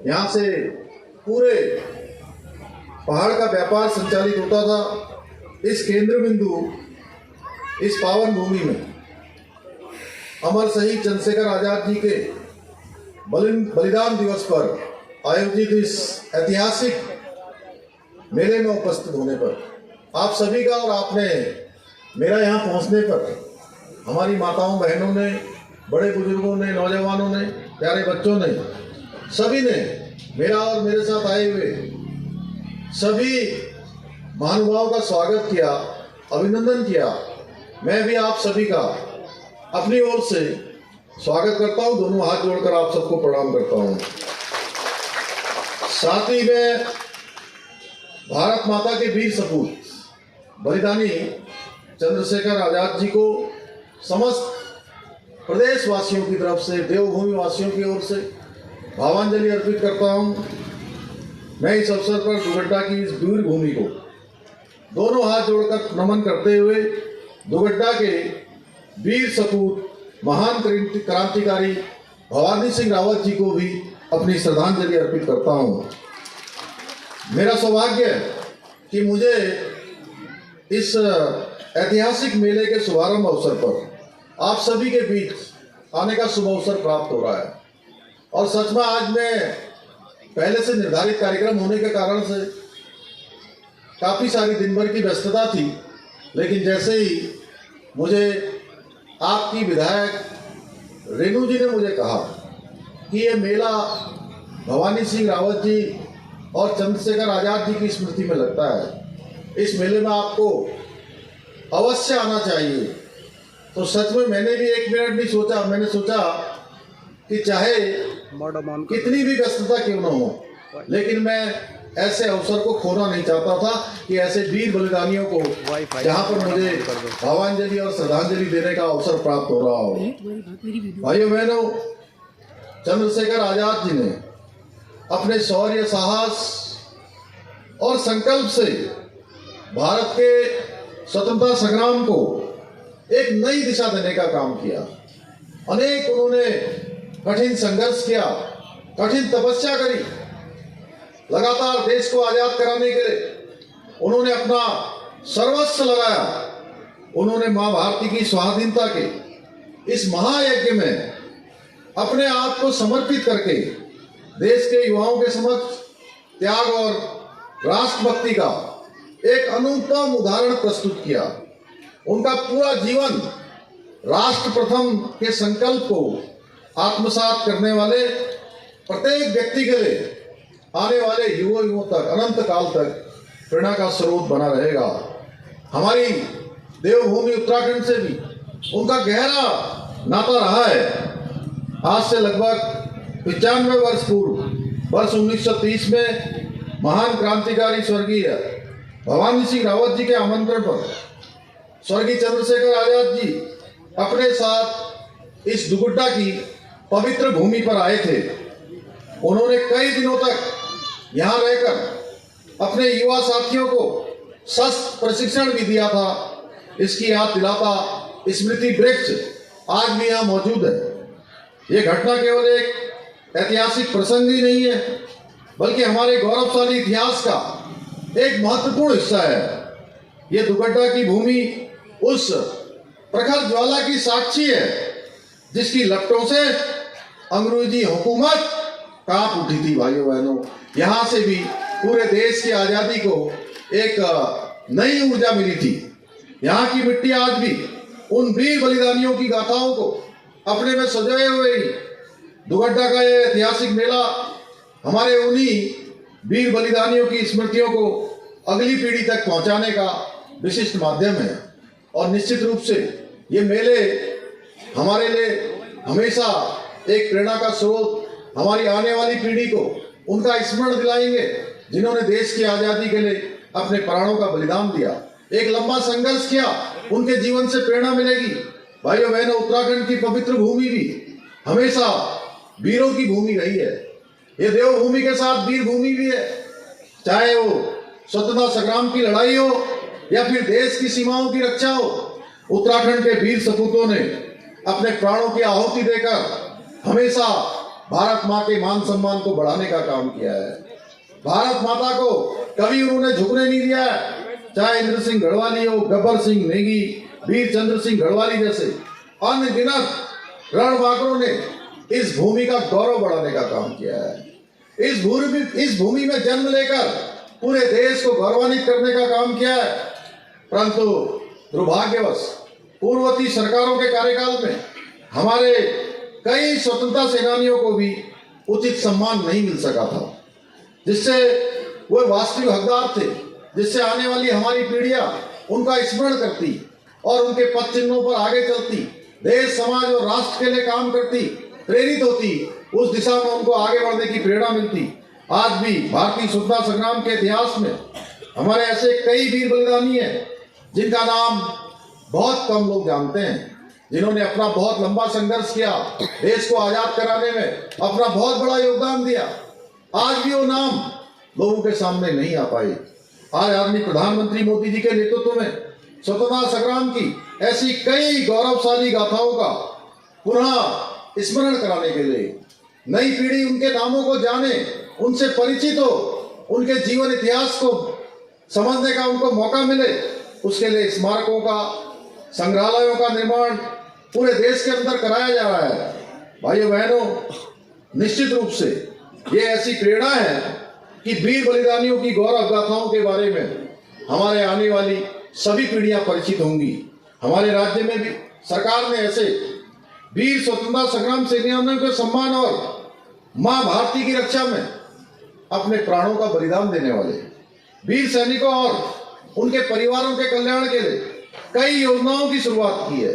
यहाँ से पूरे पहाड़ का व्यापार संचालित होता था। इस केंद्र बिंदु, इस पावन भूमि में अमर शहीद चंद्रशेखर आजाद जी के बलिदान दिवस पर आयोजित इस ऐतिहासिक मेले में उपस्थित होने पर आप सभी का और आपने मेरा यहाँ पहुँचने पर हमारी माताओं बहनों ने, बड़े बुजुर्गों ने, नौजवानों ने, प्यारे बच्चों ने, सभी ने मेरा और मेरे साथ आए हुए सभी महानुभावों का स्वागत किया, अभिनंदन किया। मैं भी आप सभी का अपनी ओर से स्वागत करता हूं। दोनों हाथ जोड़कर आप सबको प्रणाम करता हूं। साथ ही मैं भारत माता के वीर सपूत बलिदानी चंद्रशेखर आजाद जी को समस्त प्रदेश वासियों की तरफ से, देवभूमि वासियों की ओर से भावांजलि अर्पित करता हूं। मैं इस अवसर पर दुगड्डा की इस वीर भूमि को दोनों हाथ जोड़कर नमन करते हुए दुगड्डा के वीर सपूत, महान क्रांतिकारी भवानी सिंह रावत जी को भी अपनी श्रद्धांजलि अर्पित करता हूं। मेरा सौभाग्य है कि मुझे इस ऐतिहासिक मेले के शुभारंभ अवसर पर आप सभी के बीच आने का शुभ अवसर प्राप्त हो रहा है। और सच में आज मैं पहले से निर्धारित कार्यक्रम होने के कारण से काफ़ी सारी दिन भर की व्यस्तता थी, लेकिन जैसे ही मुझे आपकी विधायक रेणु जी ने मुझे कहा कि ये मेला भवानी सिंह रावत जी और चंद्रशेखर आजाद जी की स्मृति में लगता है, इस मेले में आपको अवश्य आना चाहिए, तो सच में मैंने भी एक मिनट नहीं सोचा। मैंने सोचा कि चाहे कितनी भी व्यस्तता क्यों न हो, लेकिन मैं ऐसे अवसर को खोना नहीं चाहता था कि ऐसे वीर बलिदानियों को जहां पर मुझे भावांजलि और श्रद्धांजलि देने का अवसर प्राप्त हो रहा हो। भाइयों बहनों, चंद्रशेखर आजाद जी ने अपने शौर्य, साहस और संकल्प से भारत के स्वतंत्रता संग्राम को एक नई दिशा देने का काम किया। अनेक उन्होंने कठिन संघर्ष किया, कठिन तपस्या करी। लगातार देश को आजाद कराने के लिए उन्होंने अपना सर्वस्व लगाया। उन्होंने मां भारती की स्वाधीनता के इस महायज्ञ में अपने आप को समर्पित करके देश के युवाओं के समक्ष त्याग और राष्ट्रभक्ति का एक अनुपम उदाहरण प्रस्तुत किया। उनका पूरा जीवन राष्ट्र प्रथम के संकल्प को आत्मसात करने वाले प्रत्येक व्यक्ति के लिए आने वाले युगों तक, अनंत काल तक प्रेरणा का स्रोत बना रहेगा। हमारी देवभूमि उत्तराखंड से भी उनका गहरा नाता रहा है। आज से लगभग 95 वर्ष पूर्व वर्ष 1930 में महान क्रांतिकारी स्वर्गीय भवानी सिंह रावत जी के आमंत्रण पर स्वर्गीय चंद्रशेखर आजाद जी अपने साथ इस दुगड्डा की पवित्र भूमि पर आए थे। उन्होंने कई दिनों तक यहाँ रहकर अपने युवा साथियों को शस्त्र प्रशिक्षण भी दिया था। इसकी याद दिलाता स्मृति वृक्ष आज भी यहाँ मौजूद है। ये घटना केवल एक ऐतिहासिक प्रसंग ही नहीं है, बल्कि हमारे गौरवशाली इतिहास का एक महत्वपूर्ण हिस्सा है। ये दुगड्डा की भूमि उस प्रखर ज्वाला की साक्षी है जिसकी लपटों से अंग्रेजी हुकूमत कांप उठी थी। भाइयों बहनों, यहाँ से भी पूरे देश की आज़ादी को एक नई ऊर्जा मिली थी। यहाँ की मिट्टी आज भी उन वीर बलिदानियों की गाथाओं को अपने में सजाए हुए ही दुगड्डा का यह ऐतिहासिक मेला हमारे उन्हीं वीर बलिदानियों की स्मृतियों को अगली पीढ़ी तक पहुँचाने का विशिष्ट माध्यम है। और निश्चित रूप से ये मेले हमारे लिए हमेशा एक प्रेरणा का स्रोत, हमारी आने वाली पीढ़ी को उनका स्मरण दिलाएंगे जिन्होंने देश की आज़ादी के लिए अपने प्राणों का बलिदान दिया, एक लंबा संघर्ष किया। उनके जीवन से प्रेरणा मिलेगी। भाइयों बहनों, उत्तराखंड की पवित्र भूमि भी हमेशा वीरों की भूमि रही है। ये देवभूमि के साथ वीर भूमि भी है। चाहे वो स्वतंत्रता संग्राम की लड़ाई हो या फिर देश की सीमाओं की रक्षा हो, उत्तराखंड के वीर सपूतों ने अपने प्राणों की आहुति देकर हमेशा भारत माँ के मान सम्मान को बढ़ाने का काम किया है। भारत माता को कभी उन्होंने झुकने नहीं दिया है। चाहे इंद्र सिंह गढ़वाली हो, गब्बर सिंह नेगी, वीर चंद्र सिंह गढ़वाली जैसे अनगिनत रणबांकुरों ने इस भूमि का गौरव बढ़ाने का काम किया है। इस भूमि में जन्म लेकर पूरे देश को गौरवान्वित करने का काम किया है। परंतु दुर्भाग्यवश पूर्ववर्ती सरकारों के कार्यकाल में हमारे कई स्वतंत्रता सेनानियों को भी उचित सम्मान नहीं मिल सका था, जिससे वो वास्तविक हकदार थे, जिससे आने वाली हमारी पीढ़ियां उनका स्मरण करती और उनके पद चिन्हों पर आगे चलती, देश समाज और राष्ट्र के लिए काम करती, प्रेरित होती, उस दिशा में उनको आगे बढ़ने की प्रेरणा मिलती। आज भी भारतीय स्वतंत्रता संग्राम के इतिहास में हमारे ऐसे कई वीर बलिदानी हैं जिनका नाम बहुत कम लोग जानते हैं, जिन्होंने अपना बहुत लंबा संघर्ष किया, देश को आजाद कराने में अपना बहुत बड़ा योगदान दिया। आज भी वो नाम लोगों के सामने नहीं आ पाए। आज आदरणीय प्रधानमंत्री मोदी जी के नेतृत्व में स्वतंत्रता संग्राम की ऐसी कई गौरवशाली गाथाओं का पुनः स्मरण कराने के लिए नई पीढ़ी उनके नामों को जाने, उनसे परिचित हो, उनके जीवन इतिहास को समझने का उनको मौका मिले, उसके लिए स्मारकों का, संग्रहालयों का निर्माण पूरे देश के अंदर कराया जा रहा है। भाइयों बहनों, निश्चित रूप से ये ऐसी प्रेरणा है कि वीर बलिदानियों की गौरव गाथाओं के बारे में हमारे आने वाली सभी पीढ़ियां परिचित होंगी। हमारे राज्य में भी सरकार ने ऐसे वीर स्वतंत्रता संग्राम सेनानियों के सम्मान और मां भारती की रक्षा में अपने प्राणों का बलिदान देने वाले वीर सैनिकों और उनके परिवारों के कल्याण के लिए कई योजनाओं की शुरुआत की है।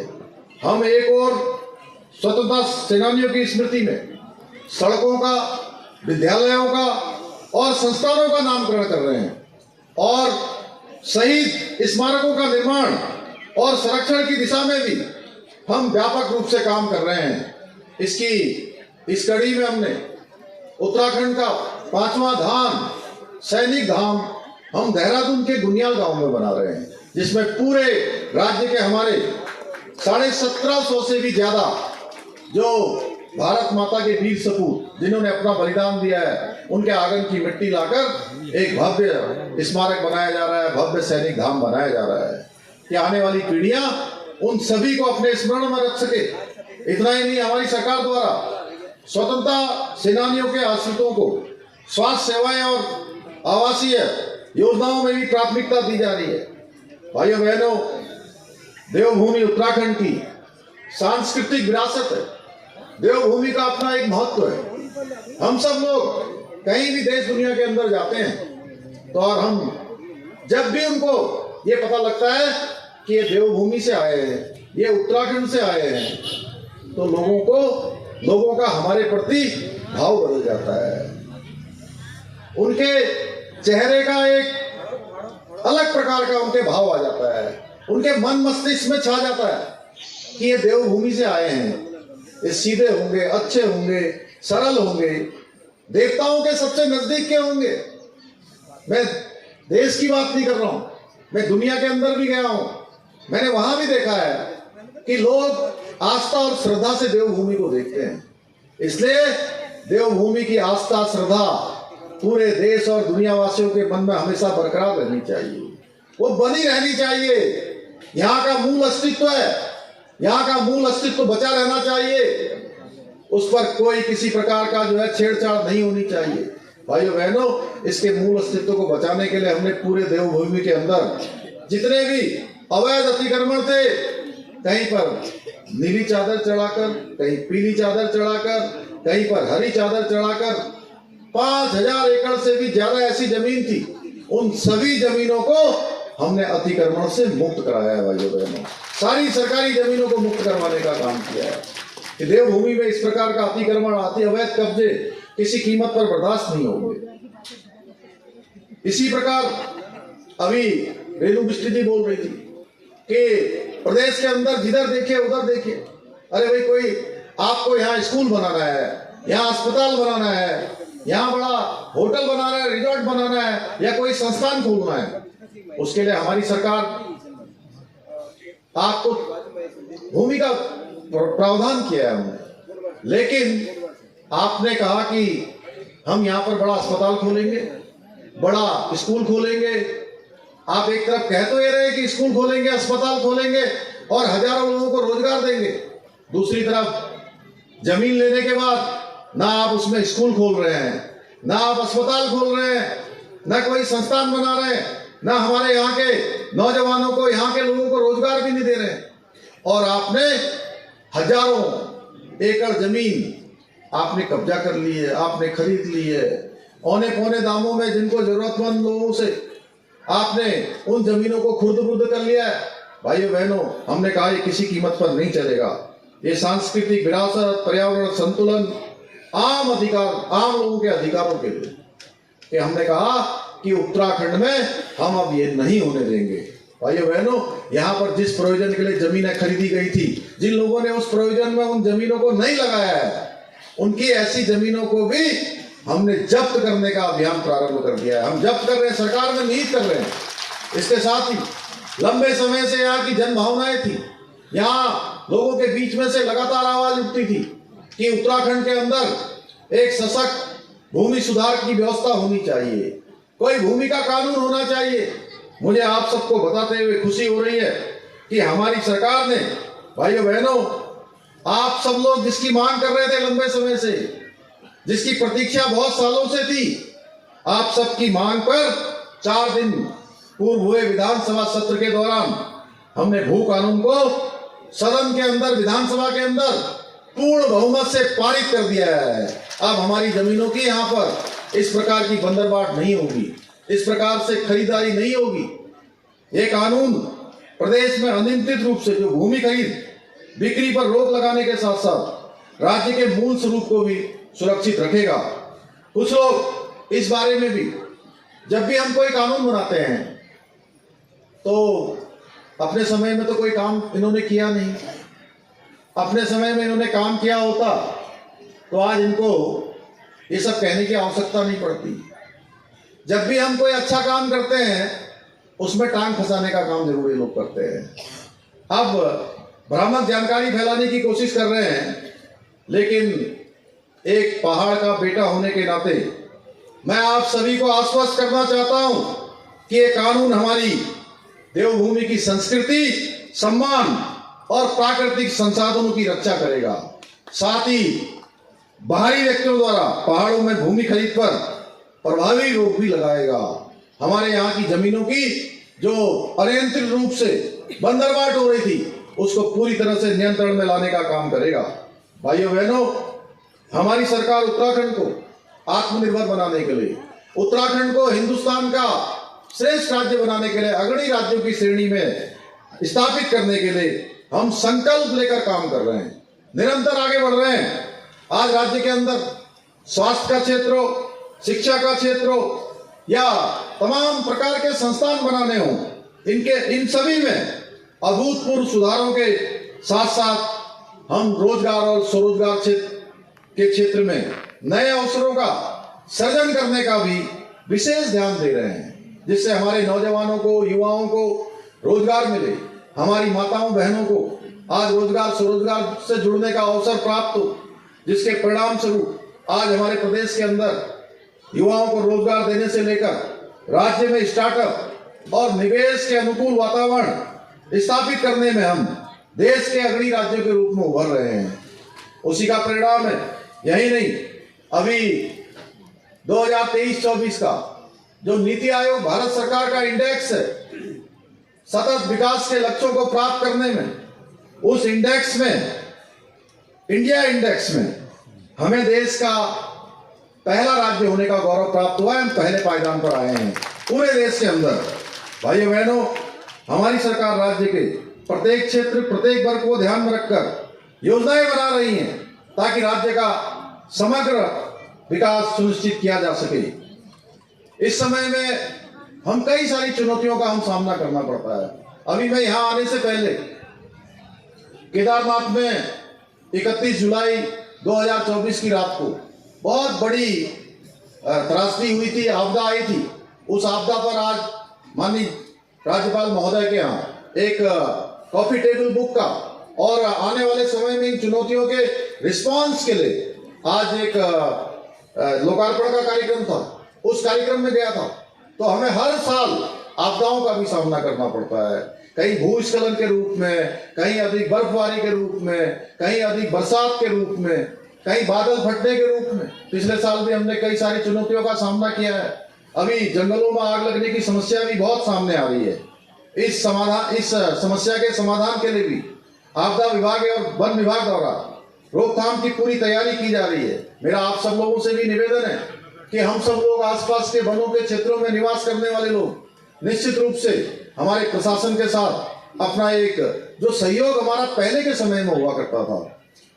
हम एक और स्वतंत्रता सेनानियों की स्मृति में सड़कों का, विद्यालयों का और संस्थानों का नामकरण कर रहे हैं और शहीद स्मारकों का निर्माण और संरक्षण की दिशा में भी हम व्यापक रूप से काम कर रहे हैं। इस कड़ी में हमने उत्तराखंड का 5वां धाम, सैनिक धाम, हम देहरादून के गुनियाल गांव में बना रहे हैं, जिसमें पूरे राज्य के हमारे 1750 से भी ज्यादा जो भारत माता के वीर सपूत जिन्होंने अपना बलिदान दिया है, उनके आंगन की मिट्टी लाकर एक भव्य स्मारक बनाया जा रहा है, भव्य सैनिक धाम बनाया जा रहा है कि आने वाली पीढ़ियां उन सभी को अपने स्मरण में रख सके। इतना ही नहीं, हमारी सरकार द्वारा स्वतंत्रता सेनानियों के आश्रितों को स्वास्थ्य सेवाएं और आवासीय योजनाओं में भी प्राथमिकता दी जा रही है। भाइयों बहनों, देवभूमि उत्तराखंड की सांस्कृतिक विरासत है। देवभूमि का अपना एक महत्व है। हम सब लोग कहीं भी देश दुनिया के अंदर जाते हैं तो और हम जब भी उनको ये पता लगता है कि ये देवभूमि से आए हैं, ये उत्तराखंड से आए हैं, तो लोगों का हमारे प्रति भाव बदल जाता है। उनके चेहरे का एक अलग प्रकार का उनके भाव आ जाता है, उनके मन मस्तिष्क में छा जाता है कि ये देवभूमि से आए हैं, ये सीधे होंगे, अच्छे होंगे, सरल होंगे, देवताओं के सबसे नजदीक के होंगे। मैं देश की बात नहीं कर रहा हूं, मैं दुनिया के अंदर भी गया हूं, मैंने वहां भी देखा है कि लोग आस्था और श्रद्धा से देवभूमि को देखते हैं। इसलिए देवभूमि की आस्था, श्रद्धा पूरे देश और दुनिया वासियों के मन में हमेशा बरकरार रहनी चाहिए, वो बनी रहनी चाहिए। यहाँ का मूल अस्तित्व है, यहाँ का मूल अस्तित्व बचा रहना चाहिए, उस पर कोई किसी प्रकार का जो है छेड़छाड़ नहीं होनी चाहिए। भाइयों बहनों, इसके मूल अस्तित्व को बचाने के लिए हमने पूरे देवभूमि के अंदर जितने भी अवैध अतिक्रमण थे, कहीं पर नीली चादर चढ़ाकर, कहीं पीली चादर चढ़ाकर, कहीं पर हरी चादर चढ़ाकर 5000 एकड़ से भी ज्यादा ऐसी जमीन थी, उन सभी जमीनों को हमने अतिक्रमण से मुक्त कराया है। भाइयों बहनों, सारी सरकारी जमीनों को मुक्त करवाने का काम किया है कि देवभूमि में इस प्रकार का अतिक्रमण, अवैध कब्जे किसी कीमत पर बर्दाश्त नहीं होंगे। इसी प्रकार अभी रेणु बिष्ट जी बोल रही थी कि प्रदेश के अंदर जिधर देखिए उधर देखिए, अरे भाई कोई आपको यहाँ स्कूल बनाना है, यहाँ अस्पताल बनाना है, यहाँ बड़ा होटल बनाना है, रिजॉर्ट बनाना है या कोई संस्थान खोलना है, उसके लिए हमारी सरकार आपको भूमि का प्रावधान किया है हमने, लेकिन आपने कहा कि हम यहाँ पर बड़ा अस्पताल खोलेंगे, बड़ा स्कूल खोलेंगे। आप एक तरफ कह तो ये रहे कि स्कूल खोलेंगे, अस्पताल खोलेंगे और हजारों लोगों को रोजगार देंगे, दूसरी तरफ जमीन लेने के बाद ना आप उसमें स्कूल खोल रहे हैं, ना आप अस्पताल खोल रहे हैं, ना कोई संस्थान बना रहे हैं, ना हमारे यहाँ के नौजवानों को, यहाँ के लोगों को रोजगार भी नहीं दे रहे हैं। और आपने हजारों एकड़ जमीन आपने कब्जा कर ली है, आपने खरीद ली है औने पौने दामों में, जिनको जरूरतमंद लोगों से आपने उन जमीनों को खुर्द-बुर्द कर लिया है। भाइयों बहनों, हमने कहा ये किसी कीमत पर नहीं चलेगा। ये सांस्कृतिक विरासत, पर्यावरण संतुलन, आम अधिकार, आम लोगों के अधिकारों के लिए कि हमने कहा कि उत्तराखंड में हम अब ये नहीं होने देंगे। भाइयों बहनों, यहाँ पर जिस प्रयोजन के लिए जमीनें खरीदी गई थी, जिन लोगों ने उस प्रयोजन में उन जमीनों को नहीं लगाया है, उनकी ऐसी जमीनों को भी हमने जब्त करने का अभियान प्रारंभ कर दिया है। हम जब्त कर रहे हैं, सरकार में निहित कर रहे हैं। इसके साथ ही लंबे समय से यहाँ की जन भावनाएं थी, यहाँ लोगों के बीच में से लगातार आवाज उठती थी कि उत्तराखंड के अंदर एक सशक्त भूमि सुधार की व्यवस्था होनी चाहिए, कोई भूमि का कानून होना चाहिए। मुझे आप सबको बताते हुए खुशी हो रही है कि हमारी सरकार ने, भाइयों बहनों, आप सब लोग जिसकी मांग कर रहे थे लंबे समय से, जिसकी प्रतीक्षा बहुत सालों से थी, आप सबकी मांग पर 4 दिन पूर्व हुए विधानसभा सत्र के दौरान हमने भू कानून को सदन के अंदर, विधानसभा के अंदर पूर्ण बहुमत से पारित कर दिया है। अब हमारी जमीनों की यहाँ पर इस प्रकार की बंदरबाट नहीं होगी, इस प्रकार से खरीदारी नहीं होगी। ये कानून प्रदेश में अनियंत्रित रूप से जो भूमि खरीद बिक्री पर रोक लगाने के साथ साथ राज्य के मूल स्वरूप को भी सुरक्षित रखेगा। कुछ लोग इस बारे में भी, जब भी हम कोई कानून बनाते हैं तो अपने समय में तो कोई काम इन्होंने किया नहीं, अपने समय में इन्होंने काम किया होता तो आज इनको ये सब कहने की आवश्यकता नहीं पड़ती। जब भी हम कोई अच्छा काम करते हैं उसमें टांग फंसाने का काम जरूर ये लोग करते हैं। अब भ्रामक जानकारी फैलाने की कोशिश कर रहे हैं, लेकिन एक पहाड़ का बेटा होने के नाते मैं आप सभी को आश्वस्त करना चाहता हूं कि ये कानून हमारी देवभूमि की संस्कृति, सम्मान और प्राकृतिक संसाधनों की रक्षा करेगा। साथ ही बाहरी व्यक्तियों द्वारा पहाड़ों में भूमि खरीद पर प्रभावी रोक भी लगाएगा। हमारे यहाँ की जमीनों की जो अनियंत्रित रूप से बंदरबाट हो रही थी, उसको पूरी तरह से नियंत्रण में लाने का काम करेगा। भाइयों बहनों, हमारी सरकार उत्तराखंड को आत्मनिर्भर बनाने के लिए, उत्तराखंड को हिंदुस्तान का श्रेष्ठ राज्य बनाने के लिए, अग्रणी राज्यों की श्रेणी में स्थापित करने के लिए हम संकल्प लेकर काम कर रहे हैं, निरंतर आगे बढ़ रहे हैं। आज राज्य के अंदर स्वास्थ्य का क्षेत्र हो, शिक्षा का क्षेत्र हो या तमाम प्रकार के संस्थान बनाने हो, इन सभी में अभूतपूर्व सुधारों के साथ साथ हम रोजगार और स्वरोजगार के क्षेत्र में नए अवसरों का सृजन करने का भी विशेष ध्यान दे रहे हैं, जिससे हमारे नौजवानों को, युवाओं को रोजगार मिले, हमारी माताओं बहनों को आज रोजगार स्वरोजगार से जुड़ने का अवसर प्राप्त हो, जिसके परिणाम स्वरूप आज हमारे प्रदेश के अंदर युवाओं को रोजगार देने से लेकर राज्य में स्टार्टअप और निवेश के अनुकूल वातावरण स्थापित करने में हम देश के अग्रणी राज्यों के रूप में उभर रहे हैं। उसी का परिणाम है। यही नहीं, अभी 2023-24 का जो नीति आयोग भारत सरकार का इंडेक्स है सतत विकास के लक्ष्यों को प्राप्त करने में, उस इंडेक्स में, इंडिया इंडेक्स में हमें देश का पहला राज्य होने का गौरव प्राप्त हुआ है। हम पहले पायदान पर आए हैं पूरे देश के अंदर। भाइयों बहनों, हमारी सरकार राज्य के प्रत्येक क्षेत्र, प्रत्येक वर्ग को ध्यान में रखकर योजनाएं बना रही हैं ताकि राज्य का समग्र विकास सुनिश्चित किया जा सके। इस समय में हम कई सारी चुनौतियों का हम सामना करना पड़ता है। अभी मैं यहाँ आने से पहले केदारनाथ में 31 जुलाई 2024 की रात को बहुत बड़ी त्रासदी हुई थी, आपदा आई थी। उस आपदा पर आज माननीय राज्यपाल महोदय के यहाँ एक कॉफी टेबल बुक का और आने वाले समय में इन चुनौतियों के रिस्पांस के लिए आज एक लोकार्पण का कार्यक्रम था, उस कार्यक्रम में गया था। तो हमें हर साल आपदाओं का भी सामना करना पड़ता है, कहीं भूस्खलन के रूप में, कहीं अधिक बर्फबारी के रूप में, कहीं अधिक बरसात के रूप में, कहीं बादल फटने के रूप में। पिछले साल भी हमने कई सारी चुनौतियों का सामना किया है। अभी जंगलों में आग लगने की समस्या भी बहुत सामने आ रही है। इस समस्या के समाधान के लिए भी आपदा विभाग और वन विभाग द्वारा रोकथाम की पूरी तैयारी की जा रही है। मेरा आप सब लोगों से भी निवेदन है कि हम सब लोग आसपास के वनों के क्षेत्रों में निवास करने वाले लोग निश्चित रूप से हमारे प्रशासन के साथ अपना एक जो सहयोग हमारा पहले के समय में हुआ करता था,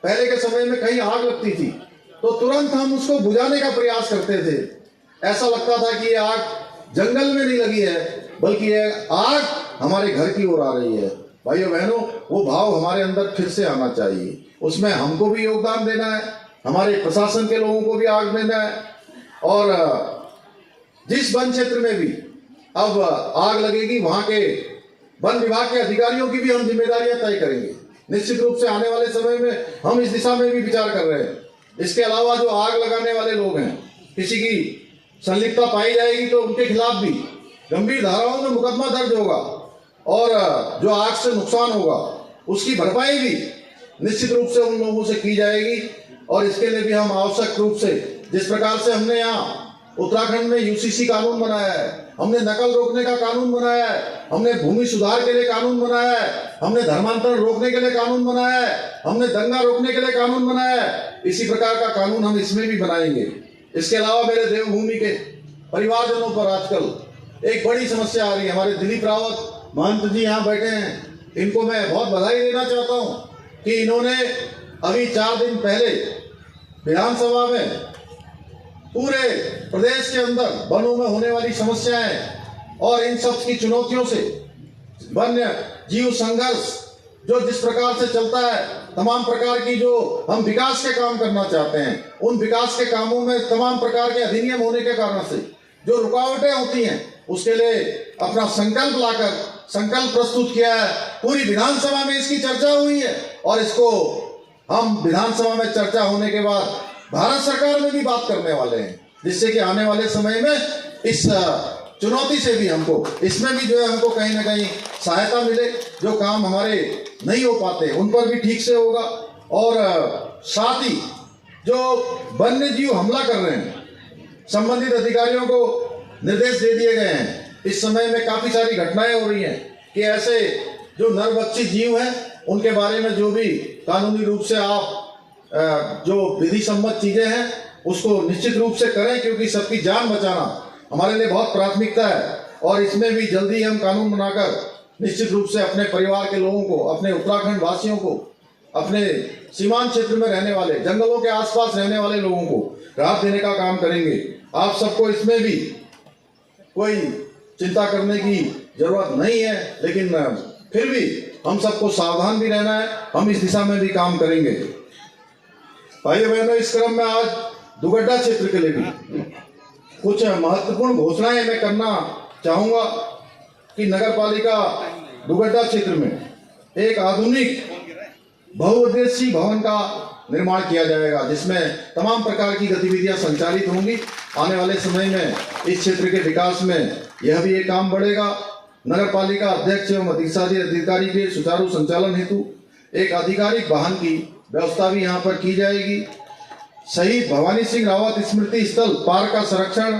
पहले के समय में कहीं आग लगती थी तो तुरंत हम उसको बुझाने का प्रयास करते थे। ऐसा लगता था कि ये आग जंगल में नहीं लगी है, बल्कि ये आग हमारे घर की ओर आ रही है। भाइयों बहनों, वो भाव हमारे अंदर फिर से आना चाहिए। उसमें हमको भी योगदान देना है, हमारे प्रशासन के लोगों को भी आग देना है, और जिस वन क्षेत्र में भी अब आग लगेगी वहां के वन विभाग के अधिकारियों की भी हम जिम्मेदारियां तय करेंगे। निश्चित रूप से आने वाले समय में हम इस दिशा में भी विचार कर रहे हैं। इसके अलावा जो आग लगाने वाले लोग हैं, किसी की संलिप्तता पाई जाएगी तो उनके खिलाफ भी गंभीर धाराओं में मुकदमा दर्ज होगा, और जो आग से नुकसान होगा उसकी भरपाई भी निश्चित रूप से उन लोगों से की जाएगी। और इसके लिए भी हम आवश्यक रूप से, जिस प्रकार से हमने यहाँ उत्तराखंड में यूसीसी कानून बनाया है, हमने नकल रोकने का कानून बनाया है, हमने भूमि सुधार के लिए कानून बनाया है, हमने धर्मांतरण रोकने के लिए कानून बनाया है, हमने दंगा रोकने के लिए कानून बनाया है, इसी प्रकार का कानून हम इसमें भी बनाएंगे। इसके अलावा मेरे देवभूमि के परिवारजनों पर आजकल एक बड़ी समस्या आ रही है। हमारे दिलीप रावत महंत जी यहाँ बैठे हैं, इनको मैं बहुत बधाई देना चाहता हूँ कि इन्होंने अभी 4 दिन पहले विधानसभा में पूरे प्रदेश के अंदर वनों में होने वाली समस्याएं और इन सब की चुनौतियों से वन्य जीव संघर्ष जो जिस प्रकार से चलता है, तमाम प्रकार की जो हम विकास के काम करना चाहते हैं, उन विकास के कामों में तमाम प्रकार के अधिनियम होने के कारण से जो रुकावटें होती हैं, उसके लिए अपना संकल्प लाकर संकल्प प्रस्तुत किया है। पूरी विधानसभा में इसकी चर्चा हुई है, और इसको हम विधानसभा में चर्चा होने के बाद भारत सरकार में भी बात करने वाले हैं, जिससे कि आने वाले समय में इस चुनौती से भी हमको, इसमें भी जो है हमको कहीं ना कहीं सहायता मिले। जो काम हमारे नहीं हो पाते उन पर भी ठीक से होगा। और साथ ही जो वन्य जीव हमला कर रहे हैं, संबंधित अधिकारियों को निर्देश दे दिए गए हैं। इस समय में काफी सारी घटनाएं हो रही हैं कि ऐसे जो नरभक्षी जीव हैं उनके बारे में जो भी कानूनी रूप से आप जो विधि सम्मत चीजें हैं उसको निश्चित रूप से करें, क्योंकि सबकी जान बचाना हमारे लिए बहुत प्राथमिकता है। और इसमें भी जल्दी हम कानून बनाकर निश्चित रूप से अपने परिवार के लोगों को, अपने उत्तराखंड वासियों को, अपने सीमांत क्षेत्र में रहने वाले, जंगलों के आसपास रहने वाले लोगों को राहत देने का काम करेंगे। आप सबको इसमें भी कोई चिंता करने की जरूरत नहीं है, लेकिन फिर भी हम सबको सावधान भी रहना है। हम इस दिशा में भी काम करेंगे। भाइयों बहनों, इस क्रम में आज दुगड्डा क्षेत्र के लिए भी कुछ महत्वपूर्ण घोषणाएं मैं करना चाहूंगा कि नगर पालिका दुगड्डा क्षेत्र में एक आधुनिक बहुउद्देशीय भवन का निर्माण किया जाएगा, जिसमें तमाम प्रकार की गतिविधियां संचालित होंगी। आने वाले समय में इस क्षेत्र के विकास में यह भी एक काम बढ़ेगा। नगर पालिका अध्यक्ष एवं अधिकारी के सुचारू संचालन हेतु एक आधिकारिक वाहन की व्यवस्था भी यहाँ पर की जाएगी। शहीद भवानी सिंह रावत स्मृति स्थल पार्क का संरक्षण,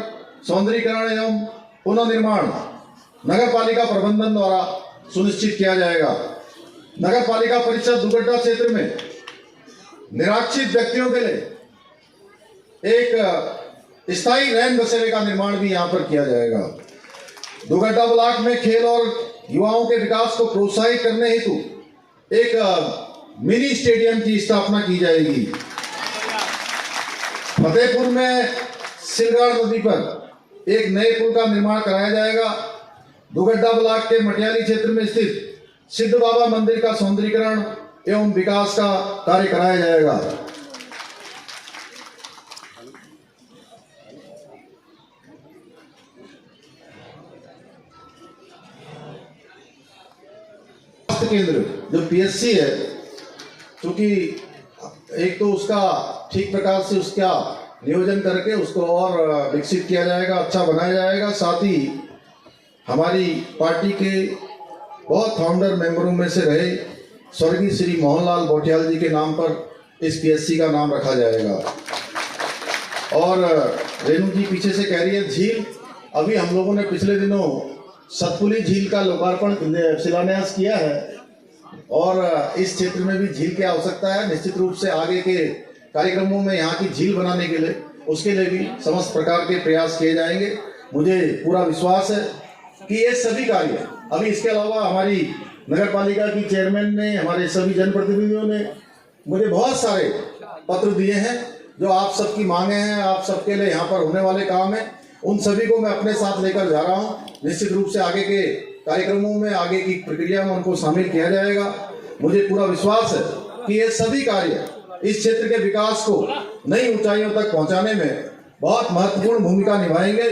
सौंदर्यीकरण एवं पुनर्निर्माण नगर पालिका प्रबंधन द्वारा सुनिश्चित किया जाएगा। नगर पालिका परिषद दुगड्डा क्षेत्र में निराश्रित व्यक्तियों के लिए एक स्थायी रैन बसेरे का निर्माण भी यहाँ पर किया जाएगा। दुगड्डा ब्लॉक में खेल और युवाओं के विकास को प्रोत्साहित करने हेतु एक मिनी स्टेडियम की स्थापना की जाएगी। फतेहपुर में सिलगाड़ नदी पर एक नए पुल का निर्माण कराया जाएगा। दुगड्डा ब्लॉक के मटियाली क्षेत्र में स्थित सिद्ध बाबा मंदिर का सौंदर्यीकरण एवं विकास का कार्य कराया जाएगा। स्वास्थ्य केंद्र जो पीएचसी है, क्योंकि एक तो उसका ठीक प्रकार से उसका नियोजन करके उसको और विकसित किया जाएगा, अच्छा बनाया जाएगा। साथ ही हमारी पार्टी के बहुत फाउंडर मेंबरों में से रहे स्वर्गीय श्री मोहनलाल बोटियाल जी के नाम पर इस पीएससी का नाम रखा जाएगा। और रेणु जी पीछे से कह रही है झील, अभी हम लोगों ने पिछले दिनों सतपुली झील का लोकार्पण शिलान्यास किया है और इस क्षेत्र में भी झील की आवश्यकता है। निश्चित रूप से आगे के कार्यक्रमों में यहाँ की झील बनाने के लिए, उसके लिए भी समस्त प्रकार के प्रयास किए जाएंगे। मुझे पूरा विश्वास है कि ये सभी कार्य, अभी इसके अलावा हमारी नगर पालिका की चेयरमैन ने, हमारे सभी जनप्रतिनिधियों ने मुझे बहुत सारे पत्र दिए हैं जो आप सबकी मांगे हैं, आप सबके लिए यहाँ पर होने वाले काम हैं, उन सभी को मैं अपने साथ लेकर जा रहा हूँ। निश्चित रूप से आगे के कार्यक्रमों में, आगे की प्रक्रिया में उनको शामिल किया जाएगा। मुझे पूरा विश्वास है कि ये सभी कार्य इस क्षेत्र के विकास को नई ऊंचाइयों तक पहुंचाने में बहुत महत्वपूर्ण भूमिका निभाएंगे।